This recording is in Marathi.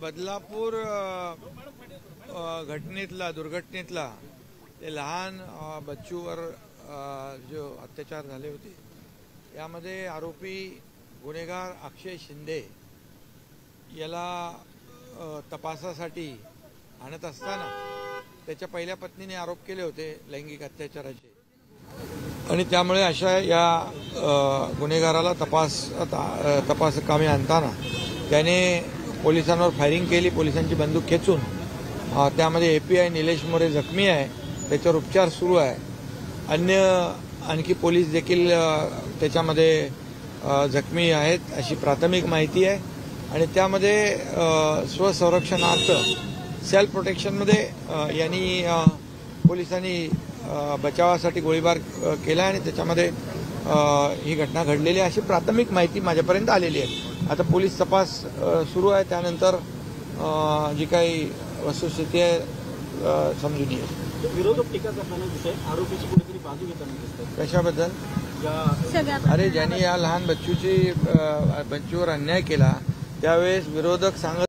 बदलापूर दुर्घटनेतला ते लहान बच्चूवर जो अत्याचार झाले होते यामध्ये आरोपी गुन्हेगार अक्षय शिंदे याला तपासासाठी आणत असताना त्याच्या पहिल्या पत्नीने आरोप केले होते लैंगिक अत्याचाराचे आणि त्यामुळे अशा या गुन्हेगाराला तपास कामी आणताना त्याने पोलिसांवर फायरिंग केली। पोलिसांची बंदूक खेचून त्यामध्ये एपीआय निलेश मोरे जखमी आहे, त्याच्यावर उपचार सुरू आहे। आणखी पोलीस देखील त्याच्यामध्ये जखमी आहेत अशी प्राथमिक माहिती आहे आणि त्यामध्ये स्वसंरक्षणार्थ सेल्फ प्रोटेक्शनमध्ये यांनी पोलिसांनी बचावासाठी गोळीबार केला आणि त्याच्यामध्ये ही घटना घडलेली अशी प्राथमिक माहिती माझ्यापर्यंत आलेली आहे। आता पोलीस तपास सुरू आहे, त्यानंतर जी काही वस्तुस्थिती आहे समजून येईल। विरोधक टीका करताना दिसत आरोपीची कुठेतरी बाजू घेताना दिसत कशाबद्दल? अरे ज्यांनी या लहान बच्चूवर अन्याय केला त्यावेळेस विरोधक सांगत